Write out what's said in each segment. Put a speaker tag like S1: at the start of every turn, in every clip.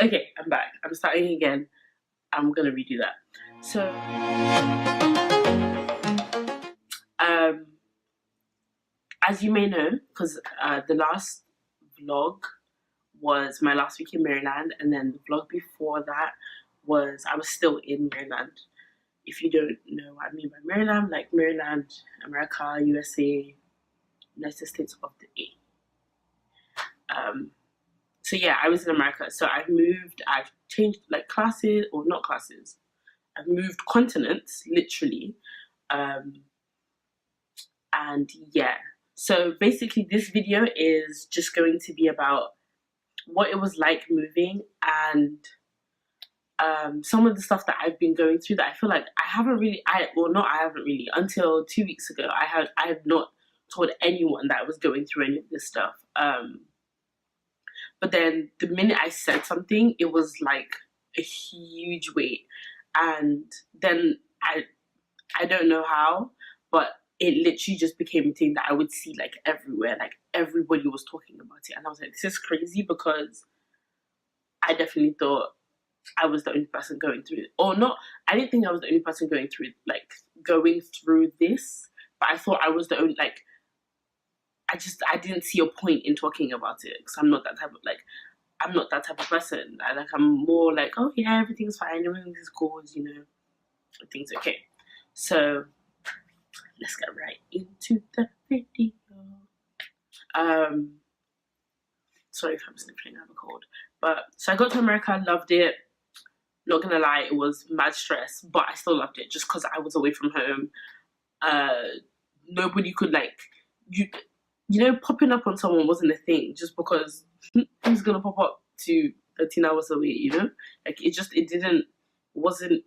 S1: Okay, I'm back. I'm starting again. I'm gonna redo that. So, um, as you may know, because the last vlog was my last week in Maryland, and then the vlog before that was I was still in Maryland. If you don't know what I mean by Maryland, like Maryland, America, USA, United States of the A. So yeah, I was in America. So I've changed like classes, or not classes. I've moved continents, literally. And yeah, so basically this video is just going to be about what it was like moving, and some of the stuff that I've been going through that I feel like until 2 weeks ago, I had not told anyone that I was going through any of this stuff. But then the minute I said something, it was like a huge weight. And then I don't know how, but it literally just became a thing that I would see like everywhere. Like everybody was talking about it. And I was like, this is crazy, because I definitely thought I was the only person going through it. Or not, I didn't think I was the only person going through this, but I thought I was the only, like, I didn't see a point in talking about it, because I'm not that type of person. I'm more like, oh yeah, everything's fine, everything's cool, everything's okay. So let's get right into the video. Sorry if I'm sniffling, I have a cold. But so I got to America, loved it. Not gonna lie, it was mad stress, but I still loved it just because I was away from home. Nobody could popping up on someone wasn't a thing, just because who's gonna pop up to 13 hours away, Like it wasn't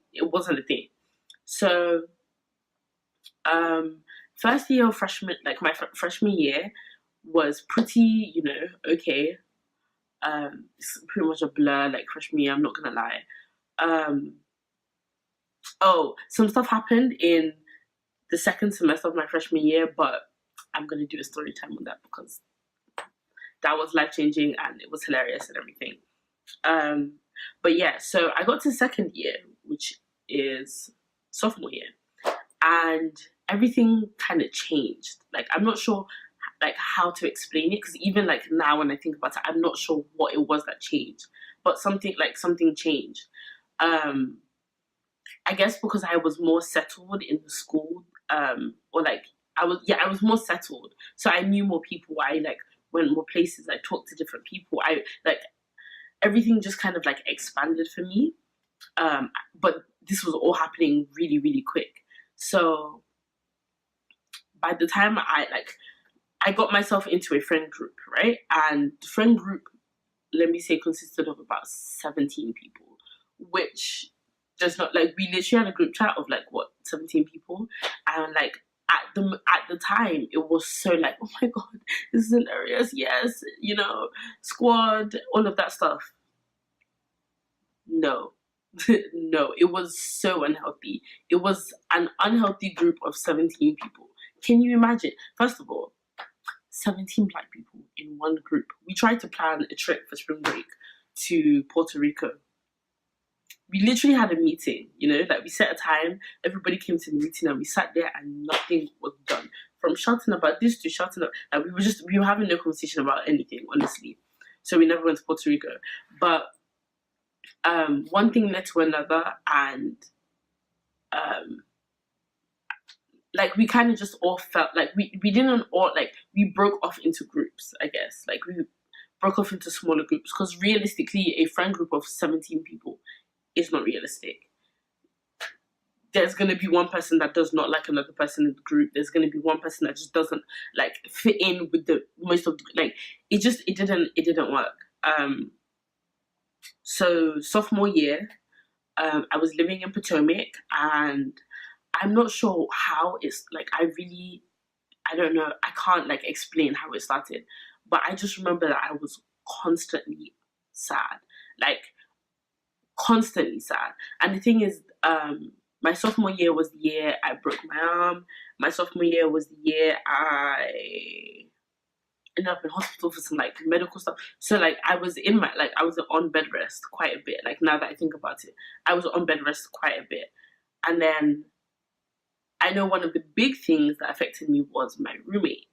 S1: a thing. So first year of freshman, like my freshman year was pretty, okay. It's pretty much a blur, like freshman year, I'm not gonna lie. Some stuff happened in the second semester of my freshman year, but I'm gonna do a story time on that because that was life-changing and it was hilarious and everything. But yeah, so I got to second year, which is sophomore year, and everything kind of changed. Like, I'm not sure like how to explain it, because even like now when I think about it, I'm not sure what it was that changed, but something changed. I guess because I was more settled in the school, or like I was more settled, so I knew more people. I like went more places. I talked to different people. I like everything just kind of like expanded for me. But this was all happening really, really quick. So by the time I got myself into a friend group, right? And the friend group, let me say, consisted of about 17 people, which does not, like, we literally had a group chat of 17 people, and like at the time it was so like, oh my god, this is hilarious, yes, squad, all of that stuff. No. No, it was so unhealthy. It was an unhealthy group of 17 people. Can you imagine? First of all, 17 black people in one group. We tried to plan a trip for spring break to Puerto Rico. We literally had a meeting, we set a time, everybody came to the meeting, and we sat there and nothing was done. From shouting about this to shouting about, we were having no conversation about anything, honestly. So we never went to Puerto Rico. But one thing led to another, and we kind of just all felt like we didn't all, we broke off into groups, I guess. Like, we broke off into smaller groups, because realistically a friend group of 17 people is not realistic. There's going to be one person that does not like another person in the group. There's going to be one person that just doesn't fit in with the most of the, it didn't work. So sophomore year, I was living in Potomac, and I'm not sure how it's I don't know, I can't explain how it started, but I just remember that I was constantly sad, constantly sad. And the thing is, my sophomore year was the year I broke my arm. My sophomore year was the year I ended up in hospital for some like medical stuff. So like I was on bed rest quite a bit. Like now that I think about it, I was on bed rest quite a bit. And then I know one of the big things that affected me was my roommate.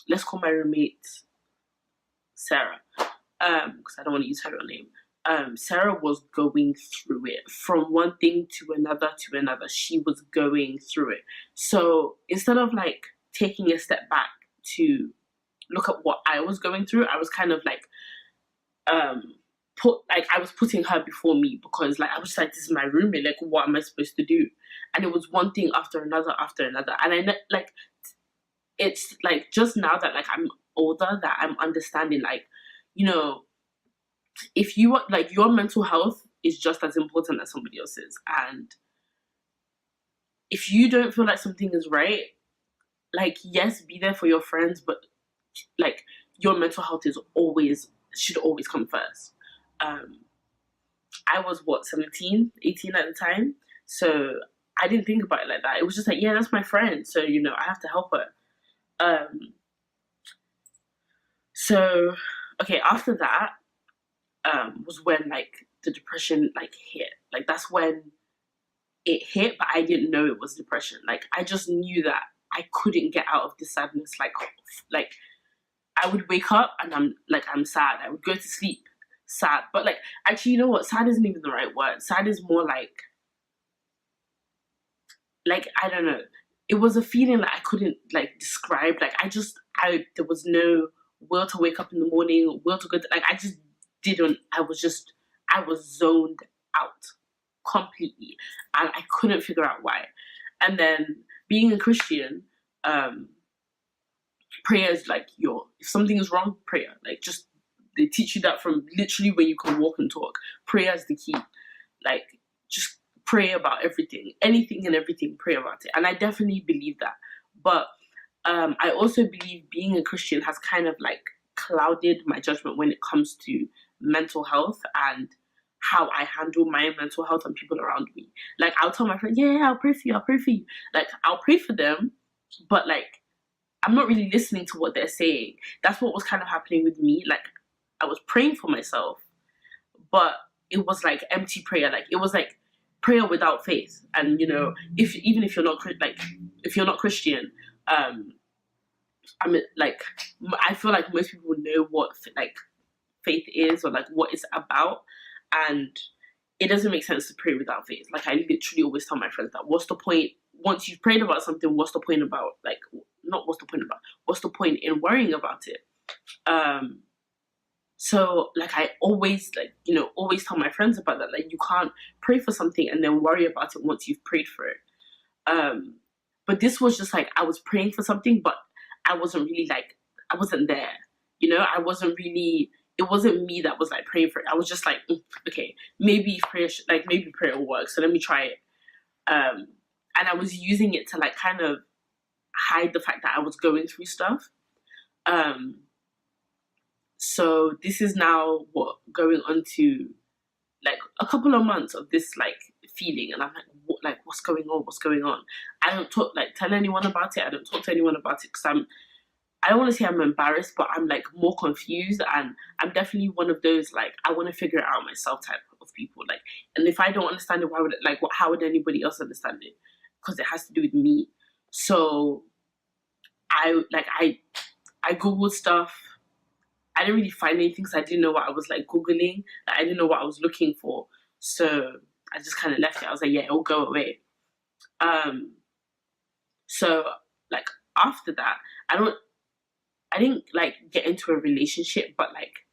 S1: Let's call my roommate Sarah, because I don't want to use her real name. Sarah was going through it from one thing to another to another. She was going through it. So instead of like taking a step back to look at what I was going through, I was kind of like, I was putting her before me, because like I was just like, this is my roommate, like what am I supposed to do? And it was one thing after another, and I like, it's like just now that like I'm older that I'm understanding, like, you know, if you are like, your mental health is just as important as somebody else's, and if you don't feel like something is right, like, yes, be there for your friends, but like your mental health should always come first. I was 17, 18 at the time, so I didn't think about it like that. It was just like, yeah, that's my friend, so you know, I have to help her. So okay, after that was when like the depression like hit. Like that's when it hit, but I didn't know it was depression. Like I just knew that I couldn't get out of this sadness. Like I would wake up and I'm sad. I would go to sleep sad. But like, actually, you know what? Sad isn't even the right word. Sad is more like I don't know. It was a feeling that I couldn't like describe. Like there was no will to wake up in the morning, will to go to, like I just didn't. I was zoned out completely, and I couldn't figure out why. And then being a Christian, prayer is like if something is wrong, prayer. Like just they teach you that from literally when you can walk and talk. Prayer is the key. Like just pray about everything, anything and everything. Pray about it, and I definitely believe that. But I also believe being a Christian has kind of like clouded my judgment when it comes to mental health and how I handle my mental health and people around me. Like I'll tell my friend, yeah, I'll pray for you. Like I'll pray for them, but like I'm not really listening to what they're saying. That's what was kind of happening with me. Like I was praying for myself, but it was like empty prayer. Like it was like prayer without faith. And you know, even if you're not Christian, I mean, like I feel like most people know what like faith is or like what it's about, and it doesn't make sense to pray without faith. Like I literally always tell my friends that what's the point once you've prayed about something? What's the point about like not what's the point about? What's the point in worrying about it? So like I always always tell my friends about that. Like you can't pray for something and then worry about it once you've prayed for it. But this was just like I was praying for something, but I wasn't really like I wasn't there. You know, I wasn't really. It wasn't me that was like praying for it. I was just like, okay, maybe prayer will work. So let me try it. And I was using it to like kind of hide the fact that I was going through stuff. So this is now going on to like a couple of months of this like feeling, and I'm like, what's going on? What's going on? I don't tell anyone about it. I don't talk to anyone about it because I don't want to say I'm embarrassed, but I'm like more confused, and I'm definitely one of those like I want to figure it out myself type of people. Like, and if I don't understand it, how would anybody else understand it? Because it has to do with me. So I googled stuff. I didn't really find anything because I didn't know what I was like googling. Like, I didn't know what I was looking for, so I just kind of left it. I was like, yeah, it'll go away. So like after that, I didn't like get into a relationship, but like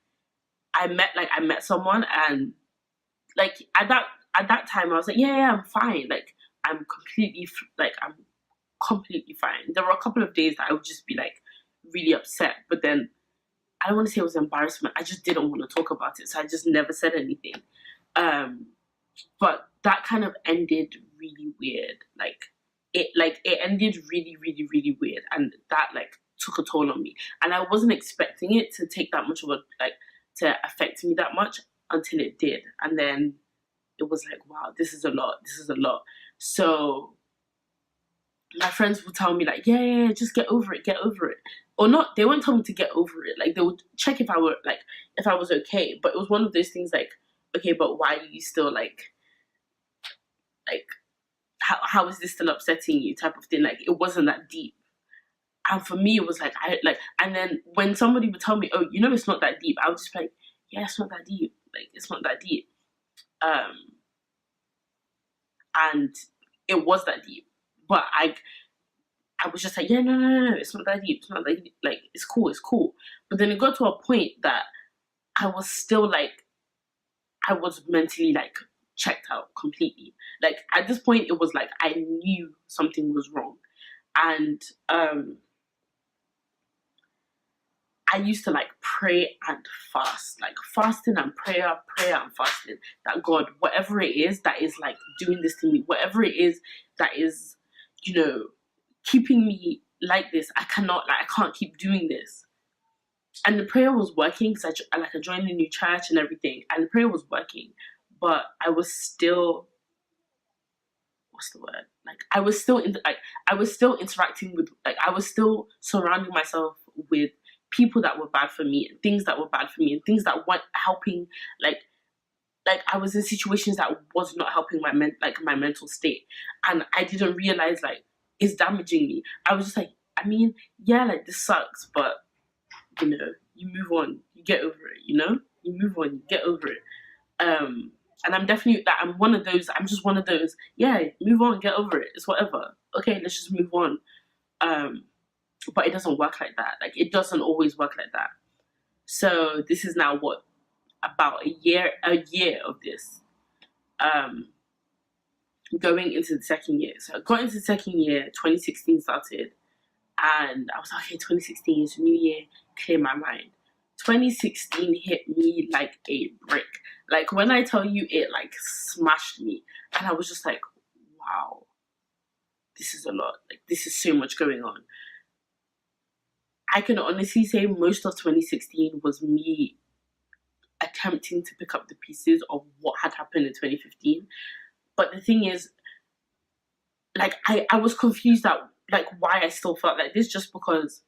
S1: I met someone, and like at that time I was like, yeah, I'm fine. Like I'm completely fine. There were a couple of days that I would just be like really upset, but then I don't want to say it was embarrassment. I just didn't want to talk about it, so I just never said anything. But that kind of ended really weird. It ended really, really, really weird, and that like took a toll on me. And I wasn't expecting it to take that much of to affect me that much until it did. And then it was like, wow, this is a lot. So my friends would tell me like, yeah, just get over it, or not. They won't tell me to get over it. Like they would check if I was okay. But it was one of those things like, okay, but why are you still like how is this still upsetting you, type of thing. Like it wasn't that deep. And for me, it was like and then when somebody would tell me, oh, it's not that deep, I would just be like, yeah, it's not that deep. Like it's not that deep. And it was that deep, but I was just like, yeah, no, it's not that deep. It's not that deep. Like it's cool. But then it got to a point that I was still like, I was mentally like checked out completely. Like at this point, it was like I knew something was wrong, and I used to like pray and fast, like fasting and prayer and fasting. That God, whatever it is that is like doing this to me, whatever it is that is, keeping me like this, I can't keep doing this. And the prayer was working because I joined a new church and everything, and the prayer was working, but I was still, what's the word? Like I was still interacting with, like I was still surrounding myself with people that were bad for me and things that were bad for me and things that weren't helping. Like I was in situations that was not helping my mental state, and I didn't realize like it's damaging me. I was just like, I mean, yeah, like this sucks, but you move on, you get over it. You move on, you get over it. And I'm definitely like I'm just one of those. Yeah, move on, get over it. It's whatever. Okay, let's just move on. But it doesn't work like that. Like it doesn't always work like that. So this is now about a year of this. Going into the second year. So I got into the second year, 2016 started, and I was like, okay, 2016 is a new year, clear my mind. 2016 hit me like a brick. Like when I tell you, it like smashed me, and I was just like, wow, this is a lot. Like this is so much going on. I can honestly say most of 2016 was me attempting to pick up the pieces of what had happened in 2015. But the thing is, like I was confused at like why I still felt like this, just because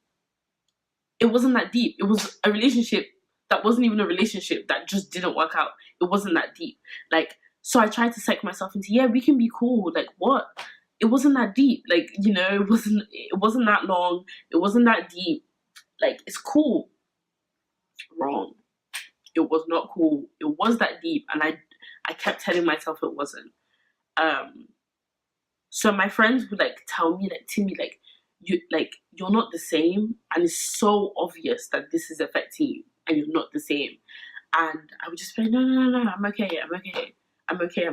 S1: it wasn't that deep. It was a relationship that wasn't even a relationship that just didn't work out. It wasn't that deep. Like, so I tried to psych myself into, yeah, we can be cool. Like what? It wasn't that deep. Like, it wasn't that long. It wasn't that deep. Like, it's cool. Wrong. It was not cool. It was that deep, and I kept telling myself it wasn't. So my friends would like tell me, like, Timmy, like, you're not the same, and it's so obvious that this is affecting you, and you're not the same. And I would just be like, no, I'm okay,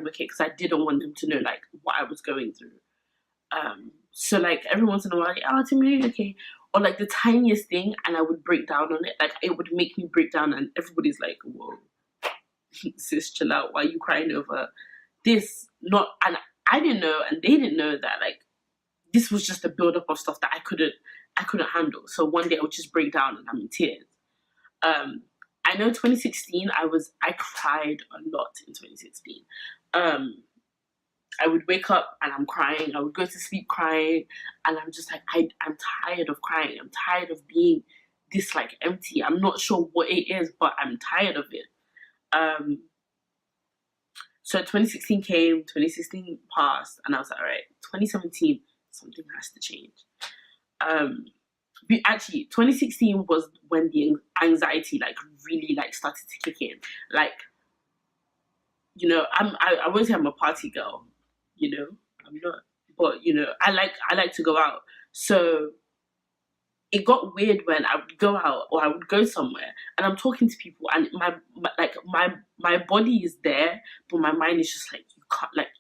S1: because I didn't want them to know like what I was going through. So like every once in a while, like, oh, Timmy, okay, or like the tiniest thing, and I would break down on it. Like it would make me break down, and everybody's like, whoa, sis, chill out. Why are you crying over this? Not, and I didn't know, and they didn't know that like this was just a build-up of stuff that I couldn't handle. So one day I would just break down and I'm in tears. I know 2016, I cried a lot in 2016. I would wake up and I'm crying. I would go to sleep crying, and I'm just like, I'm tired of crying. I'm tired of being this like empty. I'm not sure what it is, but I'm tired of it. So 2016 came, 2016 passed, and I was like, all right, 2017, something has to change. 2016 was when the anxiety like really like started to kick in. Like, I won't say I'm a party girl, I'm not, but I like to go out. So it got weird when I would go out or I would go somewhere and I'm talking to people, and my body is there, but my mind is just like,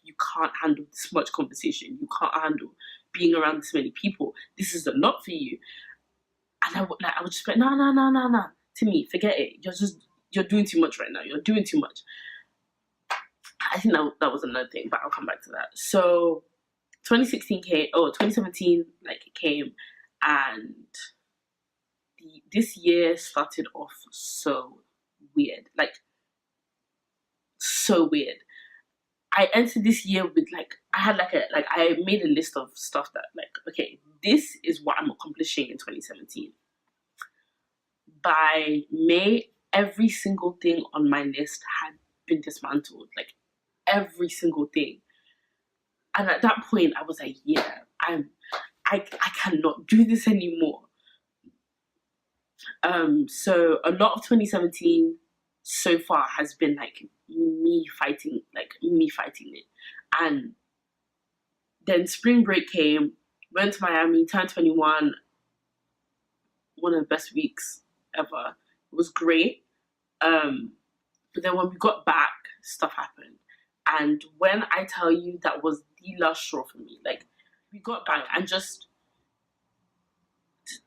S1: you can't handle this much conversation. You can't handle being around this many people. This is a lot for you. And I would just be like, no, Timmy, forget it. You're doing too much right now. You're doing too much. I think that was another thing, but I'll come back to that. So 2017 like it came, and this year started off so weird, like so weird. I entered this year with like, I had like I made a list of stuff that like, okay, this is what I'm accomplishing in 2017. By May, every single thing on my list had been dismantled, like every single thing. And at that point, I was like, yeah, I cannot do this anymore. So a lot of 2017 so far has been like me fighting it. And then spring break came, went to Miami, turned 21, one of the best weeks ever. It was great. But then when we got back, stuff happened. And when I tell you that was the last straw for me, like we got back and just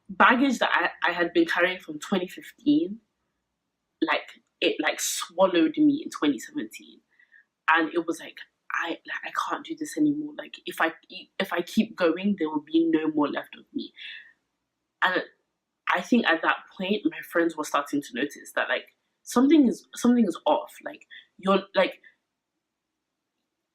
S1: baggage that I had been carrying from 2015, like it like swallowed me in 2017. And it was like I can't do this anymore. Like if I keep going, there will be no more left of me. And I think at that point my friends were starting to notice that like something is off. Like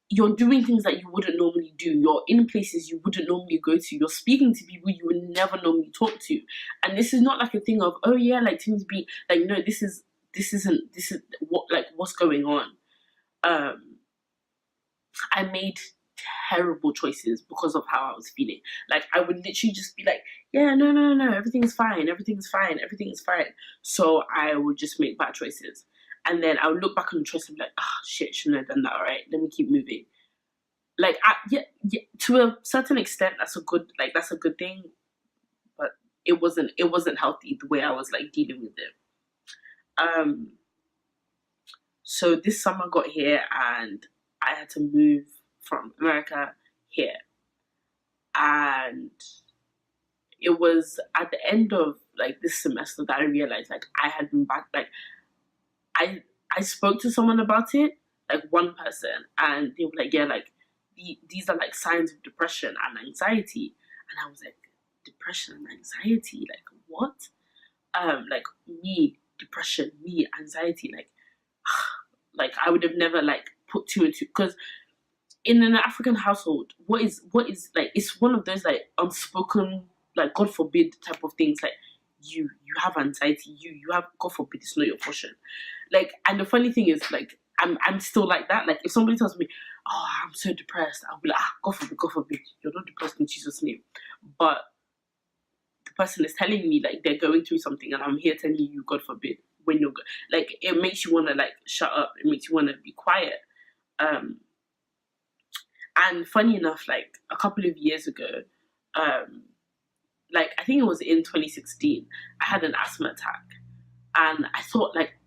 S1: you're doing things that you wouldn't normally do. You're in places you wouldn't normally go to. You're speaking to people you would never normally talk to. And this is not like a thing of, oh yeah, like things be like, no, this is what, like, what's going on. I made terrible choices because of how I was feeling. Like I would literally just be like, yeah, no, everything's fine. So I would just make bad choices. And then I would look back on the choice and be like, shit, shouldn't have done that, all right? Let me keep moving. Like, yeah, to a certain extent, that's a good thing. But it wasn't healthy the way I was like dealing with it. So this summer got here and I had to move from America here. And it was at the end of like this semester that I realized like I had been back, like I spoke to someone about it, like one person, and they were like, yeah, like these are like signs of depression and anxiety. And I was like, depression and anxiety, like what? Like me, depression, me, anxiety, like I would have never like put two and two, because in an African household, what is like, it's one of those like unspoken, like God forbid type of things, like you have anxiety, you have, God forbid, it's not your portion. Like, and the funny thing is, like, I'm still like that. Like, if somebody tells me, oh, I'm so depressed, I'll be like, God forbid, you're not depressed in Jesus' name. But the person is telling me, like, they're going through something, and I'm here telling you, God forbid, when you're, like, it makes you want to, like, shut up. It makes you want to be quiet. And funny enough, like, a couple of years ago, like, I think it was in 2016, I had an asthma attack. And I thought, like,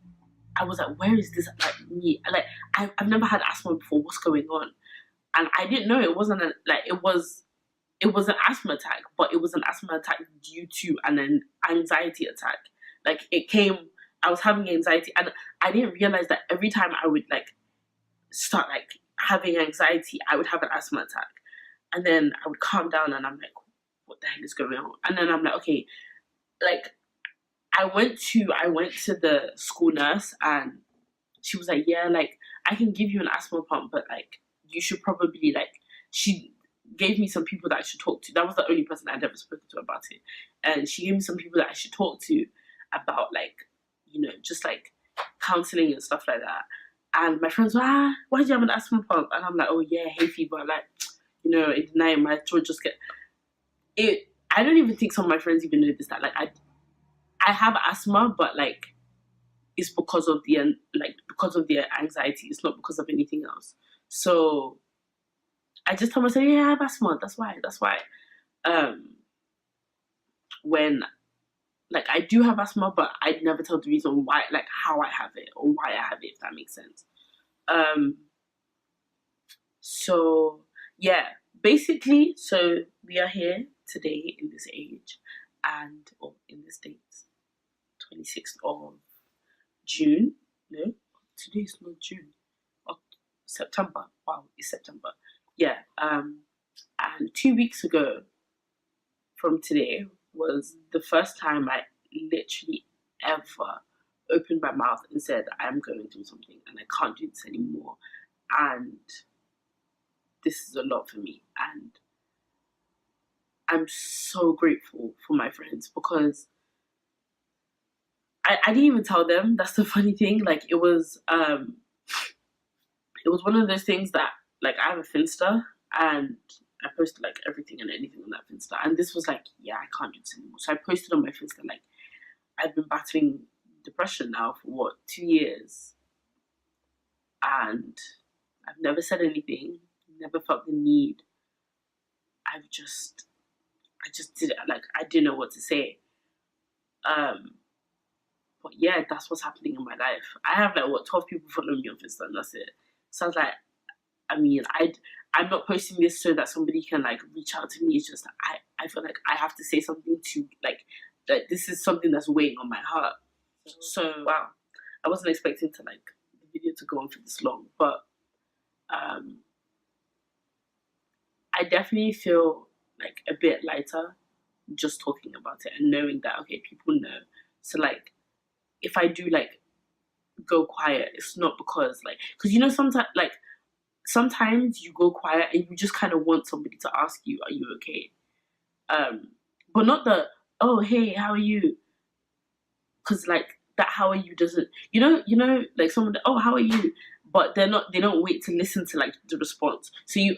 S1: I was like, where is this, like, me? Like, I've never had asthma before. What's going on? And I didn't know it wasn't it was an asthma attack, but it was an asthma attack due to an anxiety attack. Like, it came, I was having anxiety, and I didn't realize that every time I would, like, start, like, having anxiety, I would have an asthma attack. And then I would calm down, and I'm like, what the hell is going on? And then I'm like, okay, like, I went to the school nurse, and she was like, yeah, like, I can give you an asthma pump, but like, you should probably, like, she gave me some people that I should talk to. That was the only person I'd ever spoken to about it. And she gave me some people that I should talk to about, like, you know, just like counseling and stuff like that. And my friends were, why do you have an asthma pump? And I'm like, oh yeah, hay fever. Like, you know, in the night, my throat just get it. I don't even think some of my friends even noticed that. Like, I have asthma, but like, it's because of the anxiety. It's not because of anything else. So I just told myself, yeah, I have asthma. That's why. When, like, I do have asthma, but I'd never tell the reason why, like, how I have it or why I have it, if that makes sense. So yeah, basically, so we are here today in this age, and or in this date, 26th of June. No, today is not June. Oh, September. Wow, it's September. Yeah. And 2 weeks ago from today was the first time I literally ever opened my mouth and said, I'm going through something and I can't do this anymore. And this is a lot for me. And I'm so grateful for my friends, because I didn't even tell them. That's the funny thing. Like, it was one of those things that, like, I have a Finsta, and I posted like everything and anything on that Finsta, and this was like, yeah, I can't do this anymore. So I posted on my Finsta, like, I've been battling depression now for what, 2 years, and I've never said anything, never felt the need. I just did it, like, I didn't know what to say. But yeah, that's what's happening in my life. I have like, what, 12 people following me on Finsta, and that's it. So I was like, I mean, I'm not posting this so that somebody can like reach out to me. It's just I feel like I have to say something to, like, that this is something that's weighing on my heart. So wow, I wasn't expecting to like the video to go on for this long, but I definitely feel like a bit lighter just talking about it and knowing that, okay, people know. So like, if I do like go quiet, it's not because like, because you know, sometimes you go quiet and you just kind of want somebody to ask you, are you okay? But not the, oh, hey, how are you? Because like, that how are you doesn't, you know, like someone, oh, how are you? But they don't wait to listen to like the response. So you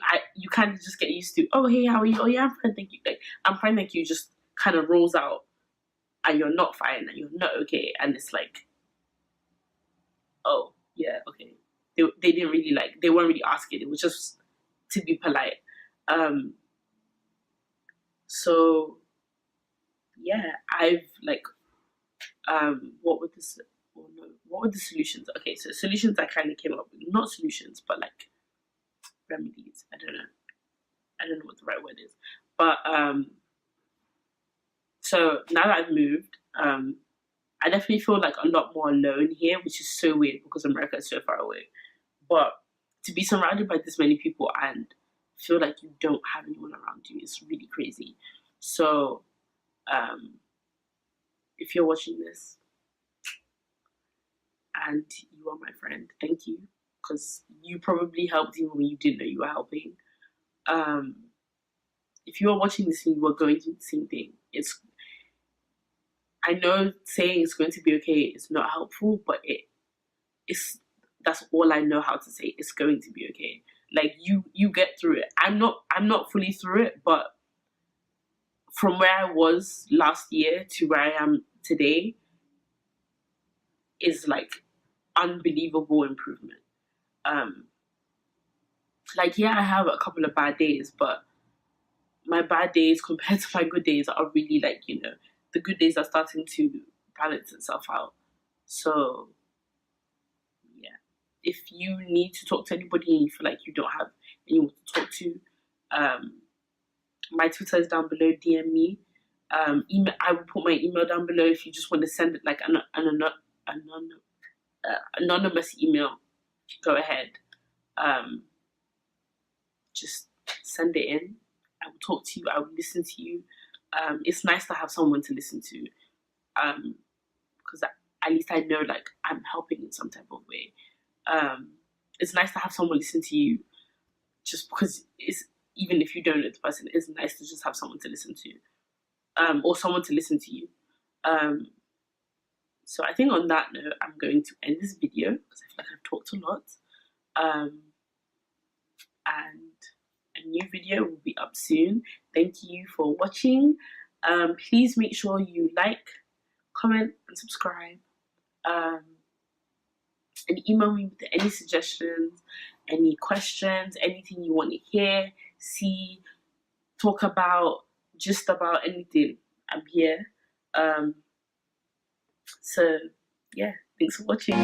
S1: kind of just get used to, oh, hey, how are you? Oh yeah, I'm fine, thank you. Like, I'm fine, thank you, just kind of rolls out, and you're not fine and you're not okay. And it's like, oh yeah, okay. They didn't really like, they weren't really asking. It was just to be polite. So yeah, I've like, what were the solutions? Okay, so solutions I kind of came up with, not solutions, but like remedies. I don't know what the right word is. But so now that I've moved, I definitely feel like a lot more alone here, which is so weird because America is so far away. But to be surrounded by this many people and feel like you don't have anyone around you is really crazy. So if you're watching this and you are my friend, thank you, because you probably helped even when you didn't know you were helping. If you are watching this and you are going through the same thing, I know saying it's going to be okay is not helpful, but that's all I know how to say. It's going to be okay. Like, you get through it. I'm not fully through it, but from where I was last year to where I am today is like unbelievable improvement. Like, yeah, I have a couple of bad days, but my bad days compared to my good days are really like, you know, the good days are starting to balance itself out. So yeah, if you need to talk to anybody and you feel like you don't have anyone to talk to, my Twitter is down below, DM me. Email, I will put my email down below if you just want to send it like an anonymous email. Go ahead. Just send it in. I will talk to you. I will listen to you. It's nice to have someone to listen to, because at least I know like I'm helping in some type of way. It's nice to have someone listen to you, just because even if you don't know the person, it's nice to just have someone to listen to, or someone to listen to you. So I think on that note, I'm going to end this video because I feel like I've talked a lot. And a new video will be up soon. Thank you for watching. Please make sure you like, comment, and subscribe. And email me with any suggestions, any questions, anything you want to hear, see, talk about, just about anything. I'm here. So yeah, thanks for watching.